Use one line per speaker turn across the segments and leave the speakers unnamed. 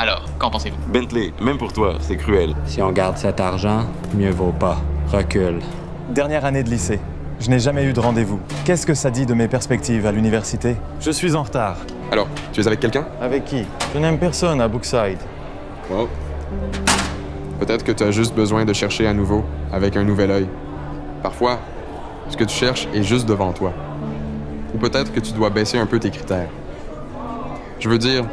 Alors, qu'en pensez-vous?
Bentley, même pour toi, c'est cruel.
Si on garde cet argent, mieux vaut pas. Recule.
Dernière année de lycée. Je n'ai jamais eu de rendez-vous. Qu'est-ce que ça dit de mes perspectives à l'université? Je suis en retard.
Alors, tu es avec quelqu'un?
Avec qui? Je n'aime personne à Brookside.
Wow. Peut-être que tu as juste besoin de chercher à nouveau, avec un nouvel œil. Parfois, ce que tu cherches est juste devant toi. Ou peut-être que tu dois baisser un peu tes critères. Je veux dire,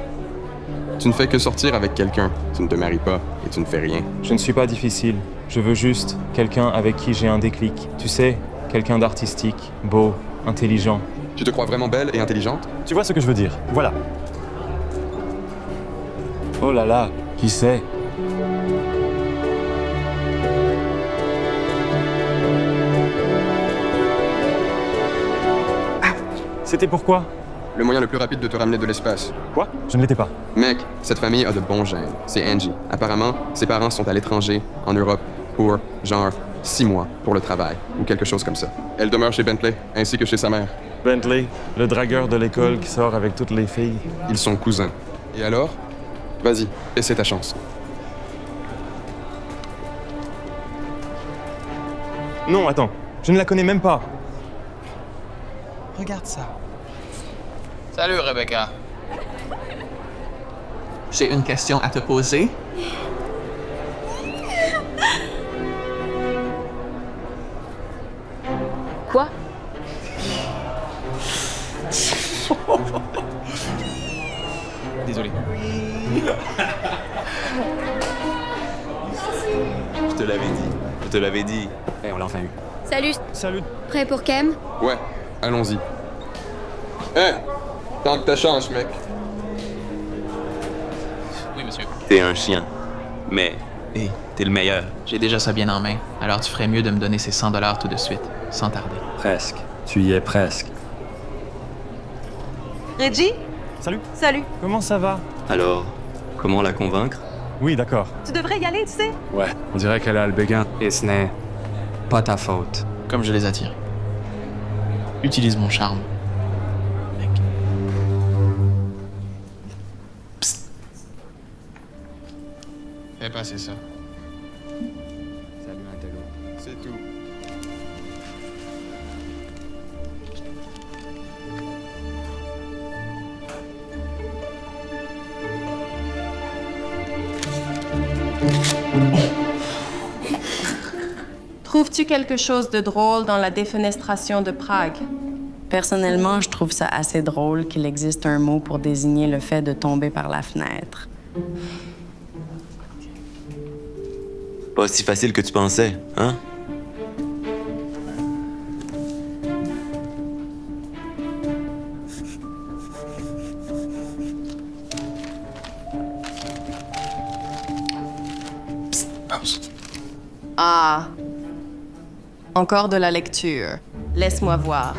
tu ne fais que sortir avec quelqu'un, tu ne te maries pas et tu ne fais rien.
Je ne suis pas difficile. Je veux juste quelqu'un avec qui j'ai un déclic. Tu sais, quelqu'un d'artistique, beau, intelligent.
Tu te crois vraiment belle et intelligente?
Tu vois ce que je veux dire? Voilà. Oh là là, qui sait? C'était pourquoi?
Le moyen le plus rapide de te ramener de l'espace.
Quoi? Je ne l'étais pas.
Mec, cette famille a de bons gènes. C'est Angie. Apparemment, ses parents sont à l'étranger, en Europe, pour, genre, 6 mois pour le travail, ou quelque chose comme ça. Elle demeure chez Bentley, ainsi que chez sa mère.
Bentley, le dragueur de l'école qui sort avec toutes les filles.
Ils sont cousins. Et alors? Vas-y, essaie ta chance.
Non, attends, je ne la connais même pas.
Regarde ça. Salut, Rebecca.
J'ai une question à te poser.
Quoi?
Désolé.
Je te l'avais dit. Je te l'avais dit.
Hey, on l'a enfin eu.
Salut,
Salut.
prêt pour Kem?
Ouais, allons-y. Hein? Tente ta chance, mec.
Oui, monsieur.
T'es un chien. Mais, hé, t'es le meilleur.
J'ai déjà ça bien en main, alors tu ferais mieux de me donner ces 100 $ tout de suite, sans tarder.
Presque. Tu y es presque.
Reggie?
Salut.
Salut.
Comment ça va?
Alors, comment la convaincre?
Oui, d'accord.
Tu devrais y aller, tu sais.
Ouais, on dirait qu'elle a le béguin. Et ce n'est pas ta faute.
Comme je les attire. Utilise mon charme. Mec.
Fais passer ça.
Salut, Intello.
C'est tout.
Trouves-tu quelque chose de drôle dans la défenestration de Prague?
Personnellement, je trouve ça assez drôle qu'il existe un mot pour désigner le fait de tomber par la fenêtre.
Pas aussi facile que tu pensais, hein?
Ah. Encore de la lecture. Laisse-moi voir.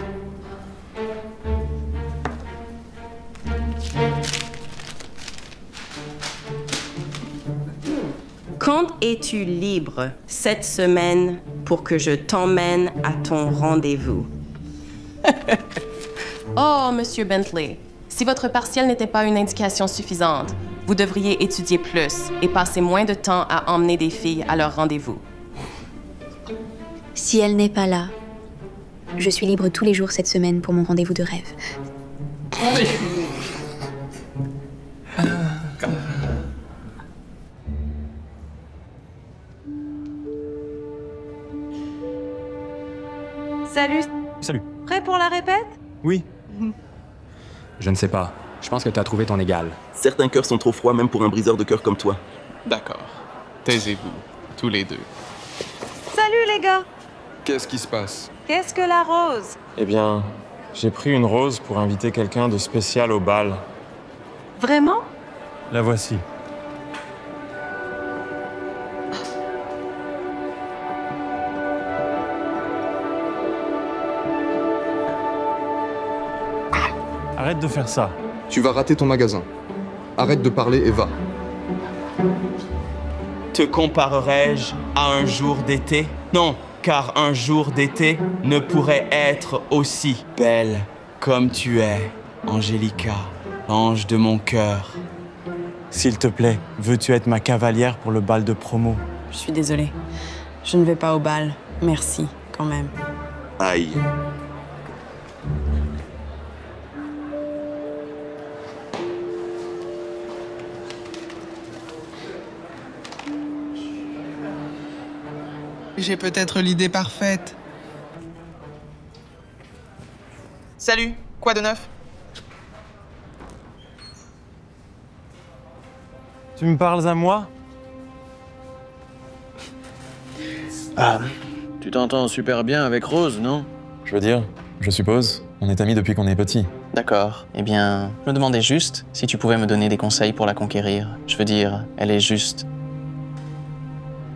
Quand es-tu libre cette semaine pour que je t'emmène à ton rendez-vous? Oh, Monsieur Bentley, si votre partiel n'était pas une indication suffisante, vous devriez étudier plus et passer moins de temps à emmener des filles à leur rendez-vous.
Si elle n'est pas là, je suis libre tous les jours cette semaine pour mon rendez-vous de rêve.
Salut,
Salut.
prêt pour la répète?
Oui.
Je ne sais pas. Je pense que tu as trouvé ton égal.
Certains cœurs sont trop froids même pour un briseur de cœur comme toi.
D'accord. Taisez-vous, tous les deux.
Salut les gars!
Qu'est-ce qui se passe?
Qu'est-ce que la rose?
Eh bien, j'ai pris une rose pour inviter quelqu'un de spécial au bal.
Vraiment?
La voici. Arrête de faire ça.
Tu vas rater ton magasin. Arrête de parler et va.
Te comparerais-je à un jour d'été? Non, car un jour d'été ne pourrait être aussi belle comme tu es, Angelica, ange de mon cœur. S'il te plaît, veux-tu être ma cavalière pour le bal de promo?
Je suis désolée. Je ne vais pas au bal. Merci, quand même.
Aïe.
J'ai peut-être l'idée parfaite. Salut, quoi de neuf?
Tu me parles à moi?
Tu t'entends super bien avec Rose, non?
Je veux dire, je suppose, on est amis depuis qu'on est petit.
D'accord. Eh bien, je me demandais juste si tu pouvais me donner des conseils pour la conquérir. Je veux dire, elle est juste...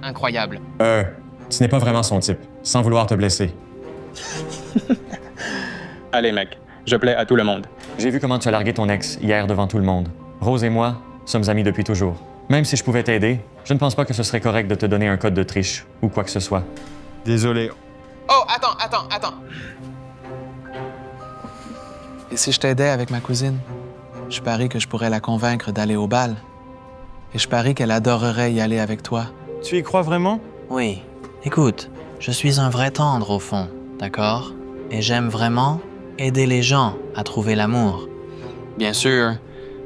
incroyable.
Ce n'est pas vraiment son type, sans vouloir te blesser.
Allez, mec, je plais à tout le monde.
J'ai vu comment tu as largué ton ex hier devant tout le monde. Rose et moi sommes amis depuis toujours. Même si je pouvais t'aider, je ne pense pas que ce serait correct de te donner un code de triche ou quoi que ce soit.
Désolé.
Oh, attends. Et si je t'aidais avec ma cousine? Je parie que je pourrais la convaincre d'aller au bal. Et je parie qu'elle adorerait y aller avec toi.
Tu y crois vraiment?
Oui. Écoute, je suis un vrai tendre au fond, d'accord? Et j'aime vraiment aider les gens à trouver l'amour. Bien sûr,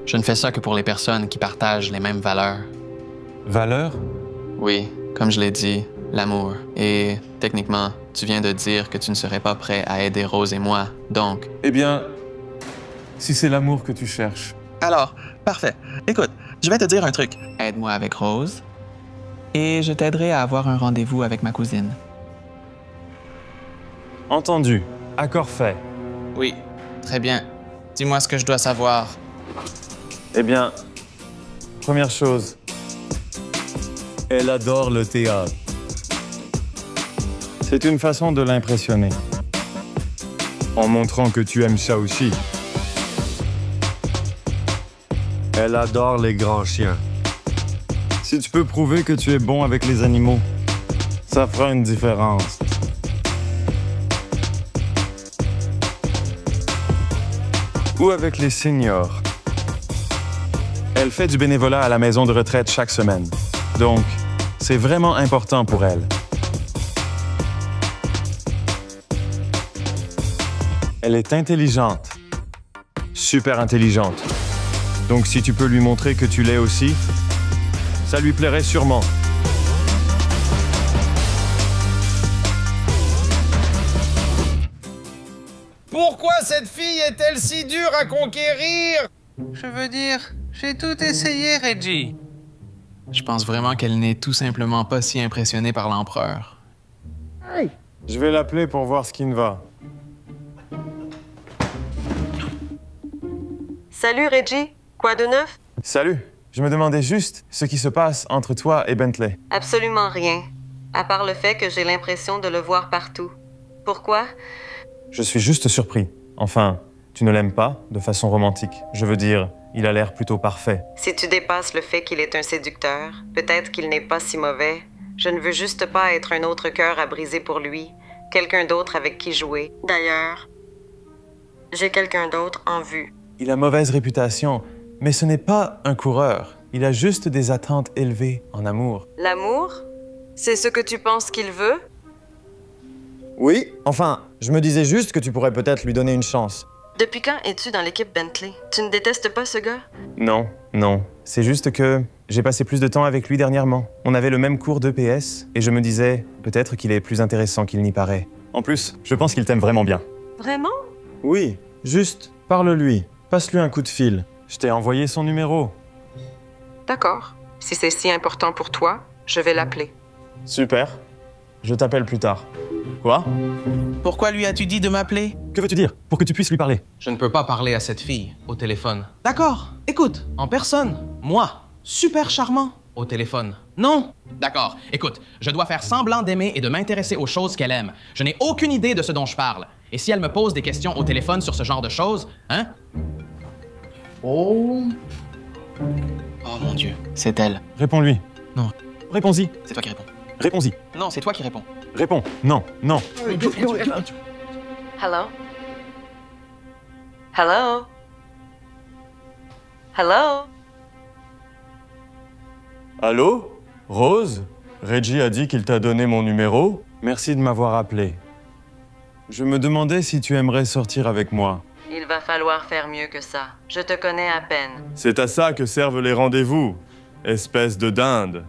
je ne fais ça que pour les personnes qui partagent les mêmes valeurs.
Valeur?
Oui, comme je l'ai dit, l'amour. Et techniquement, tu viens de dire que tu ne serais pas prêt à aider Rose et moi, donc...
Eh bien, si c'est l'amour que tu cherches.
Alors, parfait. Écoute, je vais te dire un truc. Aide-moi avec Rose, et je t'aiderai à avoir un rendez-vous avec ma cousine.
Entendu. Accord fait.
Oui, très bien. Dis-moi ce que je dois savoir.
Eh bien, première chose, elle adore le théâtre. C'est une façon de l'impressionner, en montrant que tu aimes ça aussi. Elle adore les grands chiens. Si tu peux prouver que tu es bon avec les animaux, ça fera une différence. Ou avec les seniors. Elle fait du bénévolat à la maison de retraite chaque semaine. Donc, c'est vraiment important pour elle. Elle est intelligente. Super intelligente. Donc, si tu peux lui montrer que tu l'es aussi, ça lui plairait sûrement.
Pourquoi cette fille est-elle si dure à conquérir? Je veux dire, j'ai tout essayé, Reggie.
Je pense vraiment qu'elle n'est tout simplement pas si impressionnée par l'empereur.
Hey. Je vais l'appeler pour voir ce qui ne va.
Salut, Reggie. Quoi de neuf?
Salut. Je me demandais juste ce qui se passe entre toi et Bentley.
Absolument rien. À part le fait que j'ai l'impression de le voir partout. Pourquoi?
Je suis juste surpris. Enfin, tu ne l'aimes pas de façon romantique. Je veux dire, il a l'air plutôt parfait.
Si tu dépasses le fait qu'il est un séducteur, peut-être qu'il n'est pas si mauvais. Je ne veux juste pas être un autre cœur à briser pour lui. Quelqu'un d'autre avec qui jouer. D'ailleurs, j'ai quelqu'un d'autre en vue.
Il a mauvaise réputation, mais ce n'est pas un coureur. Il a juste des attentes élevées en amour.
L'amour? C'est ce que tu penses qu'il veut?
Oui, enfin, je me disais juste que tu pourrais peut-être lui donner une chance.
Depuis quand es-tu dans l'équipe Bentley? Tu ne détestes pas ce gars?
Non. C'est juste que j'ai passé plus de temps avec lui dernièrement. On avait le même cours d'EPS et je me disais peut-être qu'il est plus intéressant qu'il n'y paraît. En plus, je pense qu'il t'aime vraiment bien.
Vraiment?
Oui, juste parle-lui. Passe-lui un coup de fil.
Je t'ai envoyé son numéro.
D'accord. Si c'est si important pour toi, je vais l'appeler.
Super. Je t'appelle plus tard. Quoi?
Pourquoi lui as-tu dit de m'appeler?
Que veux-tu dire? Pour que tu puisses lui parler.
Je ne peux pas parler à cette fille au téléphone. D'accord. Écoute, en personne. Moi, super charmant. Au téléphone. Non. D'accord. Écoute, je dois faire semblant d'aimer et de m'intéresser aux choses qu'elle aime. Je n'ai aucune idée de ce dont je parle. Et si elle me pose des questions au téléphone sur ce genre de choses, hein? Oh mon Dieu, c'est elle.
Réponds-lui.
Non.
Réponds-y.
C'est toi qui réponds.
Réponds-y.
Non, c'est toi qui réponds.
Réponds. Non.
Hello? Hello? Hello?
Allô? Rose? Reggie a dit qu'il t'a donné mon numéro. Merci de m'avoir appelé. Je me demandais si tu aimerais sortir avec moi.
Il va falloir faire mieux que ça. Je te connais à peine.
C'est à ça que servent les rendez-vous, espèce de dinde.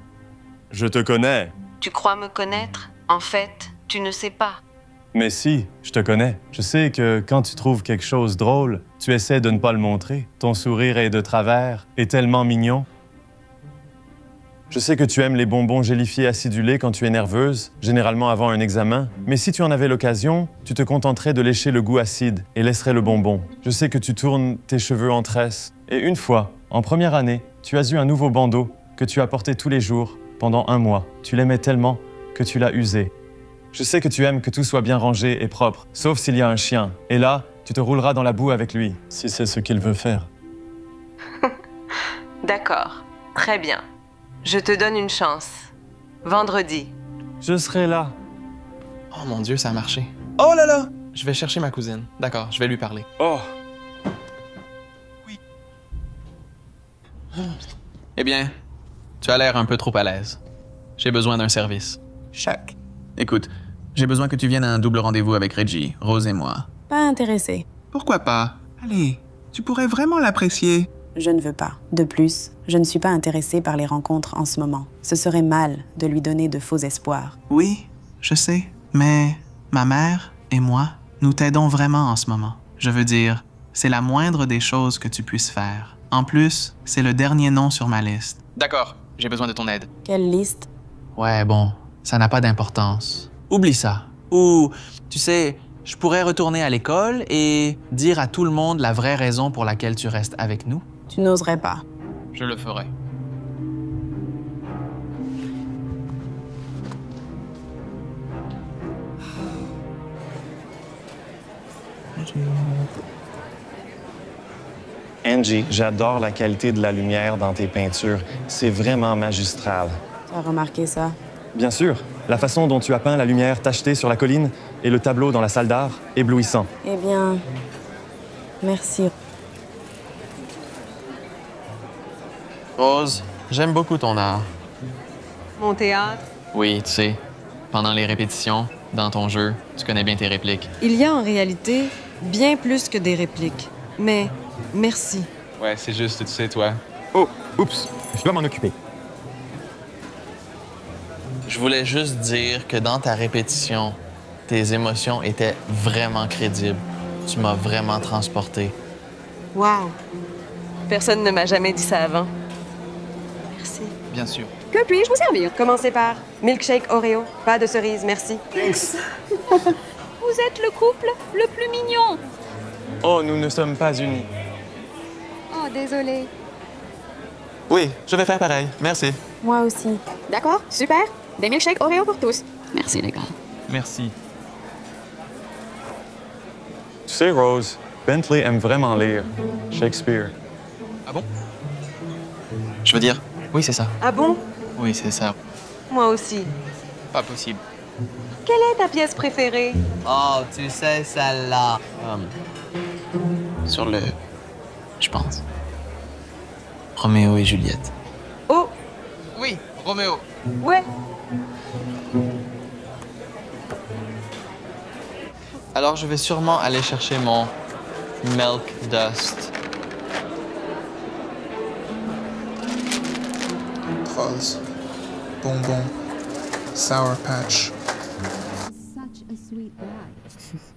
Je te connais.
Tu crois me connaître? En fait, tu ne sais pas.
Mais si, je te connais. Je sais que quand tu trouves quelque chose drôle, tu essaies de ne pas le montrer. Ton sourire est de travers, est tellement mignon. Je sais que tu aimes les bonbons gélifiés acidulés quand tu es nerveuse, généralement avant un examen, mais si tu en avais l'occasion, tu te contenterais de lécher le goût acide et laisserais le bonbon. Je sais que tu tournes tes cheveux en tresse. Et une fois, en première année, tu as eu un nouveau bandeau que tu as porté tous les jours pendant 1 mois. Tu l'aimais tellement que tu l'as usé. Je sais que tu aimes que tout soit bien rangé et propre, sauf s'il y a un chien. Et là, tu te rouleras dans la boue avec lui, si c'est ce qu'il veut faire.
D'accord. Très bien. Je te donne une chance. Vendredi.
Je serai là.
Oh mon Dieu, ça a marché. Oh là là! Je vais chercher ma cousine. D'accord, je vais lui parler.
Oh!
Oui. Eh bien, tu as l'air un peu trop à l'aise. J'ai besoin d'un service.
Choc.
Écoute, j'ai besoin que tu viennes à un double rendez-vous avec Reggie, Rose et moi.
Pas intéressé.
Pourquoi pas? Allez, tu pourrais vraiment l'apprécier.
Je ne veux pas. De plus, je ne suis pas intéressée par les rencontres en ce moment. Ce serait mal de lui donner de faux espoirs.
Oui, je sais, mais ma mère et moi, nous t'aidons vraiment en ce moment. Je veux dire, c'est la moindre des choses que tu puisses faire. En plus, c'est le dernier nom sur ma liste. D'accord, j'ai besoin de ton aide.
Quelle liste?
Ouais, bon, ça n'a pas d'importance. Oublie ça. Ou, tu sais, je pourrais retourner à l'école et dire à tout le monde la vraie raison pour laquelle tu restes avec nous.
Tu n'oserais pas.
Je le ferai.
Angie, j'adore la qualité de la lumière dans tes peintures. C'est vraiment magistral.
Tu as remarqué ça?
Bien sûr. La façon dont tu as peint la lumière tachetée sur la colline et le tableau dans la salle d'art, éblouissant.
Eh bien, merci.
Rose, j'aime beaucoup ton art.
Mon théâtre?
Oui, tu sais, pendant les répétitions, dans ton jeu, tu connais bien tes répliques.
Il y a en réalité bien plus que des répliques. Mais merci.
Ouais, c'est juste, tu sais, toi.
Oh, oups, je dois m'en occuper.
Je voulais juste dire que dans ta répétition, tes émotions étaient vraiment crédibles. Tu m'as vraiment transporté.
Wow. Personne ne m'a jamais dit ça avant. Merci.
Bien sûr.
Que puis-je vous servir? Commencez par milkshake Oreo. Pas de cerise, merci.
Thanks.
Vous êtes le couple le plus mignon.
Oh, nous ne sommes pas unis.
Oh, désolé.
Oui, je vais faire pareil. Merci.
Moi aussi.
D'accord, super. Des milkshakes Oreo pour tous. Merci, les gars.
Merci.
Tu sais, Rose, Bentley aime vraiment lire Shakespeare.
Ah bon? Je veux dire, oui, c'est ça.
Ah bon?
Oui, c'est ça.
Moi aussi.
Pas possible.
Quelle est ta pièce préférée?
Oh, tu sais, celle-là. Sur le... je pense. Roméo et Juliette.
Oh!
Oui, Roméo.
Ouais.
Alors, je vais sûrement aller chercher mon Milk Dust.
Rose. Bonbon. Sour Patch.
Such a sweet guy.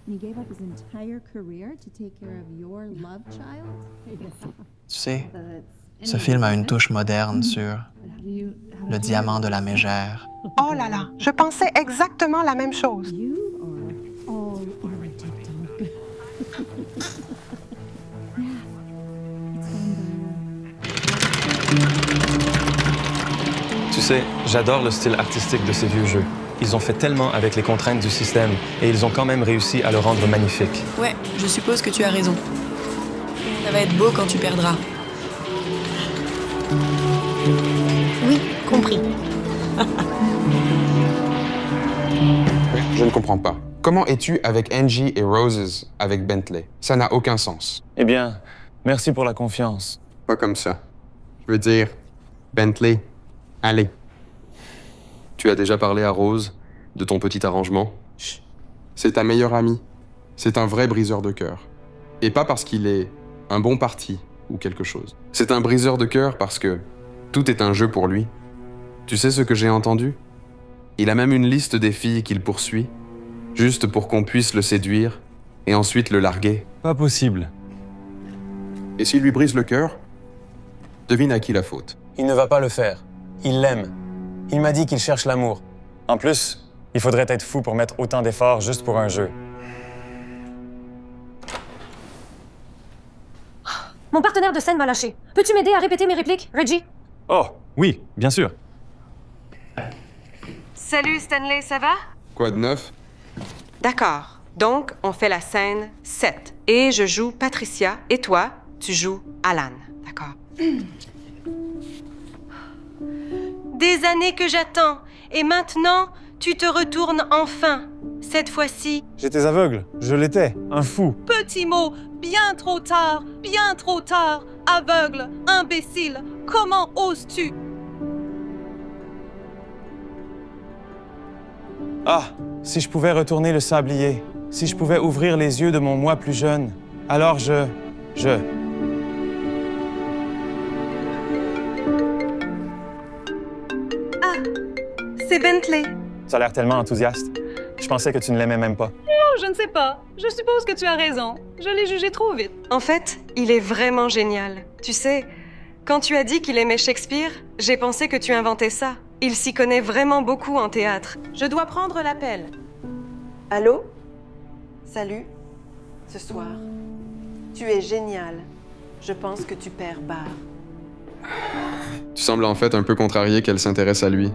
And he gave up his entire career to take care of your love child.
Tu sais, ce film a une touche moderne sur le diamant de la mégère.
Oh là là, je pensais exactement la même chose.
Tu sais, j'adore le style artistique de ces vieux jeux. Ils ont fait tellement avec les contraintes du système et ils ont quand même réussi à le rendre magnifique.
Ouais, je suppose que tu as raison. Ça va être beau quand tu perdras.
Oui, compris.
Je ne comprends pas. Comment es-tu avec Angie et Roses avec Bentley? Ça n'a aucun sens.
Eh bien, merci pour la confiance.
Pas comme ça. Je veux dire, Bentley, Allez. Tu as déjà parlé à Rose de ton petit arrangement? Chut. C'est ta meilleure amie. C'est un vrai briseur de cœur. Et pas parce qu'il est un bon parti ou quelque chose. C'est un briseur de cœur parce que tout est un jeu pour lui. Tu sais ce que j'ai entendu? Il a même une liste des filles qu'il poursuit, juste pour qu'on puisse le séduire et ensuite le larguer.
Pas possible.
Et s'il lui brise le cœur, devine à qui la faute.
Il ne va pas le faire. Il l'aime. Il m'a dit qu'il cherche l'amour.
En plus, il faudrait être fou pour mettre autant d'efforts juste pour un jeu.
Mon partenaire de scène m'a lâché. Peux-tu m'aider à répéter mes répliques, Reggie?
Oh, oui, bien sûr.
Salut Stanley, ça va?
Quoi de neuf?
D'accord. Donc, on fait la scène 7. Et je joue Patricia, et toi, tu joues Alan. D'accord? Des années que j'attends, et maintenant, tu te retournes enfin. Cette fois-ci...
J'étais aveugle, je l'étais, un fou.
Petit mot, bien trop tard, aveugle, imbécile, comment oses-tu?
Ah, si je pouvais retourner le sablier, si je pouvais ouvrir les yeux de mon moi plus jeune, alors
Ah, c'est Bentley.
Ça a l'air tellement enthousiaste. Je pensais que tu ne l'aimais même pas.
Oh, je ne sais pas. Je suppose que tu as raison. Je l'ai jugé trop vite.
En fait, il est vraiment génial. Tu sais, quand tu as dit qu'il aimait Shakespeare, j'ai pensé que tu inventais ça. Il s'y connaît vraiment beaucoup en théâtre.
Je dois prendre l'appel.
Allô? Salut. Ce soir, tu es génial. Je pense que tu perds barre.
Tu sembles en fait un peu contrarié qu'elle s'intéresse à lui.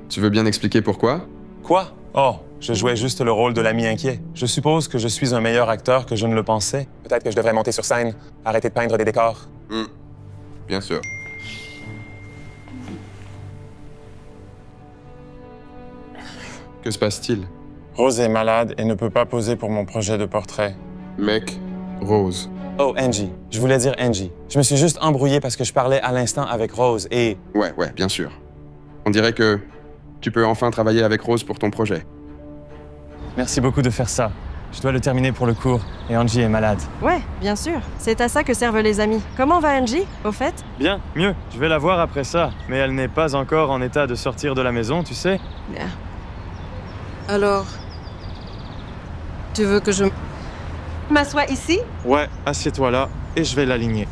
Tu veux bien expliquer pourquoi?
Quoi? Oh, je jouais juste le rôle de l'ami inquiet. Je suppose que je suis un meilleur acteur que je ne le pensais. Peut-être que je devrais monter sur scène, arrêter de peindre des décors.
Bien sûr. Que se passe-t-il?
Rose est malade et ne peut pas poser pour mon projet de portrait.
Mec, Rose.
Oh, Angie. Je voulais dire Angie. Je me suis juste embrouillé parce que je parlais à l'instant avec Rose et...
Ouais, bien sûr. On dirait que tu peux enfin travailler avec Rose pour ton projet.
Merci beaucoup de faire ça. Je dois le terminer pour le cours et Angie est malade.
Ouais, bien sûr. C'est à ça que servent les amis. Comment va Angie, au fait?
Bien, mieux. Je vais la voir après ça. Mais elle n'est pas encore en état de sortir de la maison, tu sais.
Bien. Alors, tu veux que je m'assoie ici?
Ouais, assieds-toi là et je vais l'aligner.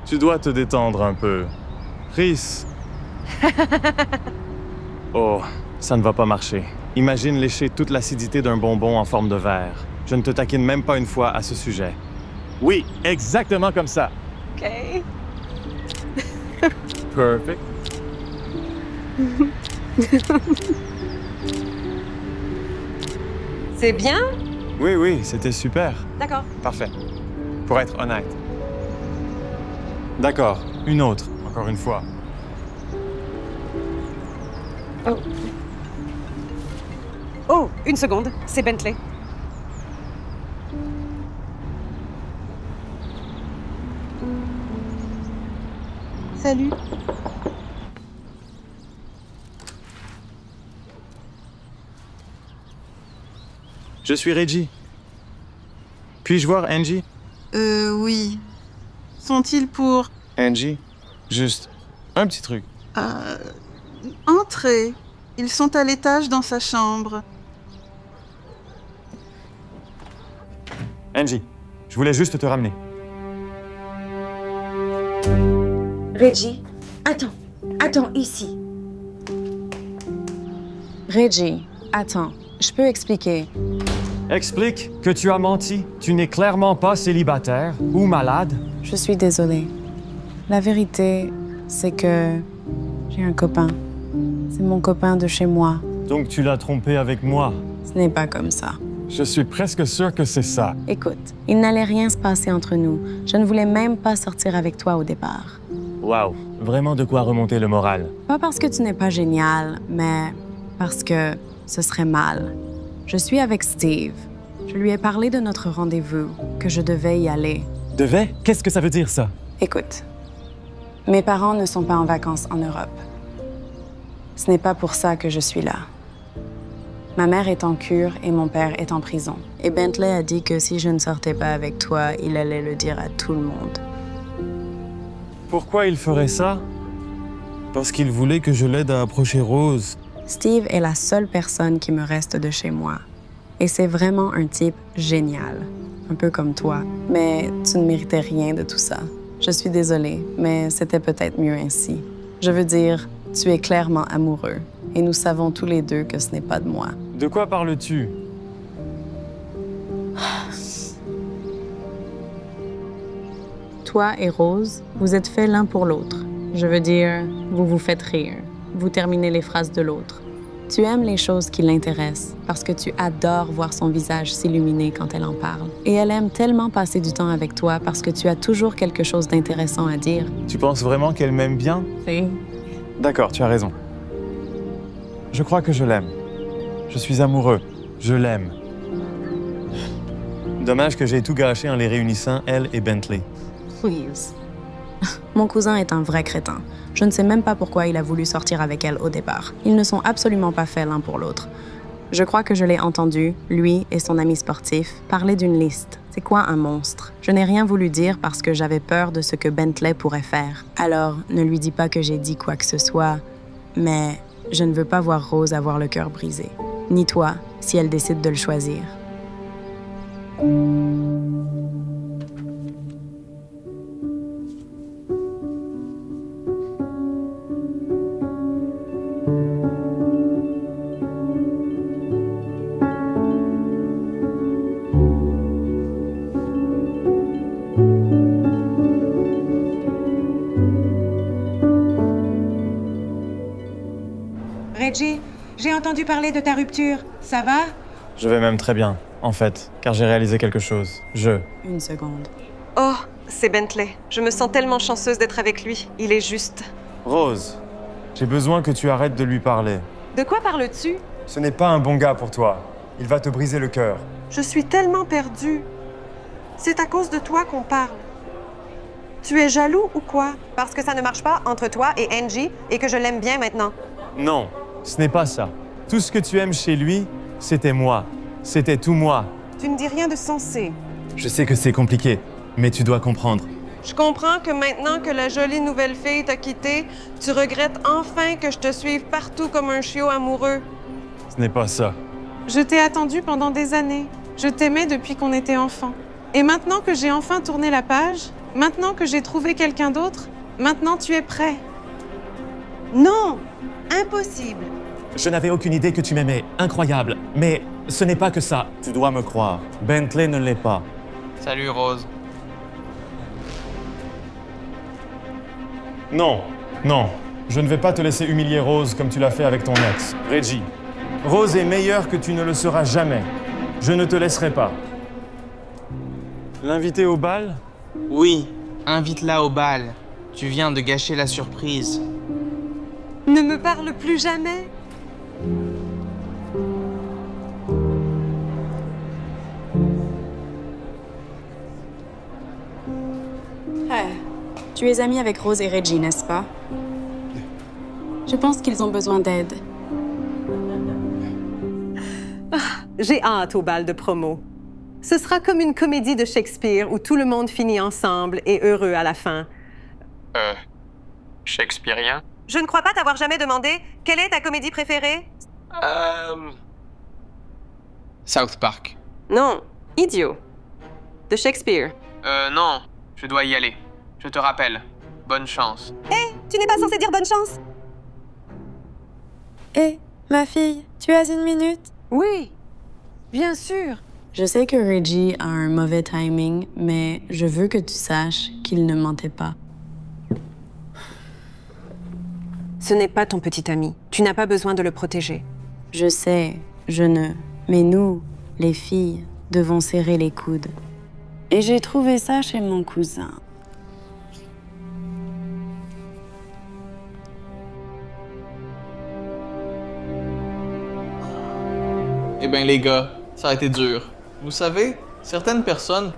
Tu dois te détendre un peu. Chris. Oh, ça ne va pas marcher. Imagine lécher toute l'acidité d'un bonbon en forme de verre. Je ne te taquine même pas une fois à ce sujet. Oui, exactement comme ça.
OK.
Perfect.
C'est bien?
Oui, c'était super.
D'accord.
Parfait. Pour être honnête. D'accord, une autre, encore une fois.
Oh. Oh, une seconde, c'est Bentley. Salut.
Je suis Reggie. Puis-je voir Angie?
Oui. Sont-ils pour...
Angie, juste un petit truc.
Entrez. Ils sont à l'étage dans sa chambre.
Angie, je voulais juste te ramener.
Reggie, attends, ici. Reggie, attends, je peux expliquer.
Explique que tu as menti. Tu n'es clairement pas célibataire ou malade.
Je suis désolée. La vérité, c'est que j'ai un copain. C'est mon copain de chez moi.
Donc tu l'as trompé avec moi.
Ce n'est pas comme ça.
Je suis presque sûr que c'est ça.
Écoute, il n'allait rien se passer entre nous. Je ne voulais même pas sortir avec toi au départ.
Wow, vraiment de quoi remonter le moral.
Pas parce que tu n'es pas génial, mais parce que ce serait mal. Je suis avec Steve. Je lui ai parlé de notre rendez-vous, que je devais y aller.
Devais? Qu'est-ce que ça veut dire, ça?
Écoute, mes parents ne sont pas en vacances en Europe. Ce n'est pas pour ça que je suis là. Ma mère est en cure et mon père est en prison. Et Bentley a dit que si je ne sortais pas avec toi, il allait le dire à tout le monde.
Pourquoi il ferait ça?
Parce qu'il voulait que je l'aide à approcher Rose.
Steve est la seule personne qui me reste de chez moi. Et c'est vraiment un type génial. Un peu comme toi. Mais tu ne méritais rien de tout ça. Je suis désolée, mais c'était peut-être mieux ainsi. Je veux dire, tu es clairement amoureux. Et nous savons tous les deux que ce n'est pas de moi.
De quoi parles-tu?
Toi et Rose, vous êtes faits l'un pour l'autre. Je veux dire, vous vous faites rire. Vous terminez les phrases de l'autre. Tu aimes les choses qui l'intéressent parce que tu adores voir son visage s'illuminer quand elle en parle. Et elle aime tellement passer du temps avec toi parce que tu as toujours quelque chose d'intéressant à dire.
Tu penses vraiment qu'elle m'aime bien?
Si.
D'accord, tu as raison. Je crois que je l'aime. Je suis amoureux. Je l'aime. Dommage que j'ai tout gâché en les réunissant, elle et Bentley.
Please. Mon cousin est un vrai crétin. Je ne sais même pas pourquoi il a voulu sortir avec elle au départ. Ils ne sont absolument pas faits l'un pour l'autre. Je crois que je l'ai entendu, lui et son ami sportif, parler d'une liste. C'est quoi un monstre? Je n'ai rien voulu dire parce que j'avais peur de ce que Bentley pourrait faire. Alors, ne lui dis pas que j'ai dit quoi que ce soit, mais je ne veux pas voir Rose avoir le cœur brisé. Ni toi, si elle décide de le choisir.
Reggie, j'ai entendu parler de ta rupture. Ça va?
Je vais même très bien, en fait, car j'ai réalisé quelque chose.
Une seconde.
Oh, c'est Bentley. Je me sens tellement chanceuse d'être avec lui. Il est juste.
Rose, j'ai besoin que tu arrêtes de lui parler.
De quoi parles-tu?
Ce n'est pas un bon gars pour toi. Il va te briser le cœur.
Je suis tellement perdue. C'est à cause de toi qu'on parle. Tu es jaloux ou quoi? Parce que ça ne marche pas entre toi et Angie et que je l'aime bien maintenant.
Non, ce n'est pas ça. Tout ce que tu aimes chez lui, c'était moi. C'était tout moi.
Tu ne dis rien de sensé.
Je sais que c'est compliqué, mais tu dois comprendre.
Je comprends que maintenant que la jolie nouvelle fille t'a quitté, tu regrettes enfin que je te suive partout comme un chiot amoureux.
Ce n'est pas ça.
Je t'ai attendu pendant des années. Je t'aimais depuis qu'on était enfants. Et maintenant que j'ai enfin tourné la page, maintenant que j'ai trouvé quelqu'un d'autre, maintenant tu es prêt.
Non! Impossible!
Je n'avais aucune idée que tu m'aimais. Incroyable. Mais ce n'est pas que ça. Tu dois me croire. Bentley ne l'est pas.
Salut, Rose.
Non, non. Je ne vais pas te laisser humilier Rose comme tu l'as fait avec ton ex. Reggie, Rose est meilleure que tu ne le seras jamais. Je ne te laisserai pas. L'inviter au bal?
Oui, invite-la au bal. Tu viens de gâcher la surprise.
Ne me parle plus jamais.
Hey, tu es amie avec Rose et Reggie, n'est-ce pas? Je pense qu'ils ont besoin d'aide.
J'ai hâte au bal de promo. Ce sera comme une comédie de Shakespeare où tout le monde finit ensemble et heureux à la fin.
Shakespearien?
Je ne crois pas t'avoir jamais demandé quelle est ta comédie préférée?
South Park.
Non, Idiot. De Shakespeare.
Non, je dois y aller. Je te rappelle. Bonne chance.
Hé, tu n'es pas censé dire bonne chance?
Hé, ma fille, tu as une minute?
Oui, bien sûr.
Je sais que Reggie a un mauvais timing, mais je veux que tu saches qu'il ne mentait pas.
Ce n'est pas ton petit ami. Tu n'as pas besoin de le protéger.
Je sais, je ne. Mais nous, les filles, devons serrer les coudes. Et j'ai trouvé ça chez mon cousin.
Eh ben les gars, ça a été dur. Vous savez, certaines personnes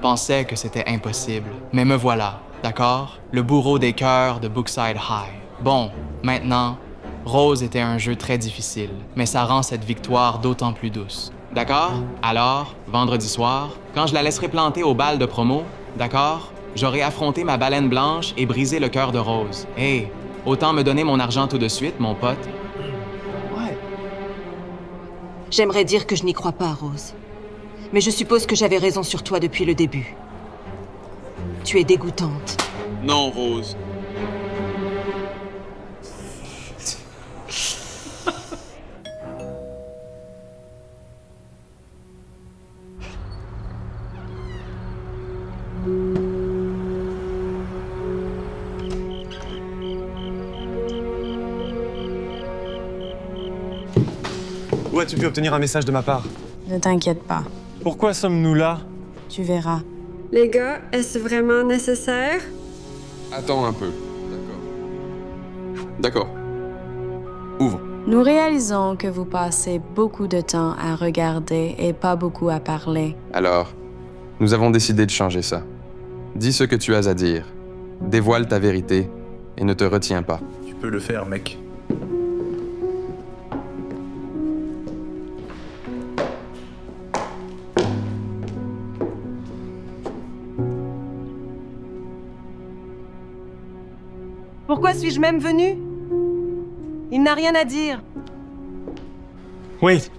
pensaient que c'était impossible. Mais me voilà, d'accord? Le bourreau des cœurs de Brookside High. Bon, maintenant, Rose était un jeu très difficile, mais ça rend cette victoire d'autant plus douce. D'accord? Alors, vendredi soir, quand je la laisserai planter au bal de promo, d'accord? J'aurai affronté ma baleine blanche et brisé le cœur de Rose. Hey, autant me donner mon argent tout de suite, mon pote.
Ouais. J'aimerais dire que je n'y crois pas, Rose. Mais je suppose que j'avais raison sur toi depuis le début. Tu es dégoûtante.
Non, Rose.
Où as-tu pu obtenir un message de ma part?
Ne t'inquiète pas.
Pourquoi sommes-nous là?
Tu verras.
Les gars, est-ce vraiment nécessaire?
Attends un peu. D'accord. Ouvre.
Nous réalisons que vous passez beaucoup de temps à regarder et pas beaucoup à parler.
Alors, nous avons décidé de changer ça. Dis ce que tu as à dire. Dévoile ta vérité et ne te retiens pas.
Tu peux le faire, mec.
Pourquoi suis-je même venu? Il n'a rien à dire.
Wait.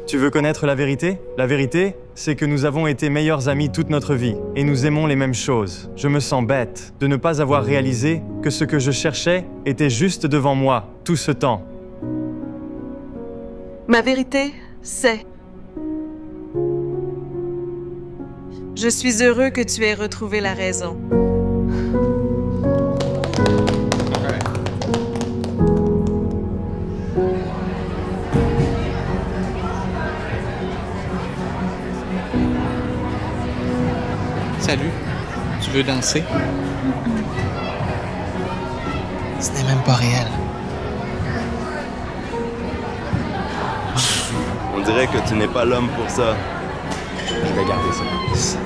Tu veux connaître la vérité? La vérité, c'est que nous avons été meilleurs amis toute notre vie et nous aimons les mêmes choses. Je me sens bête de ne pas avoir réalisé que ce que je cherchais était juste devant moi tout ce temps.
Ma vérité, c'est... Je suis heureux que tu aies retrouvé la raison.
Salut, tu veux danser? Ce n'est même pas réel.
On dirait que tu n'es pas l'homme pour ça.
Je vais garder ça.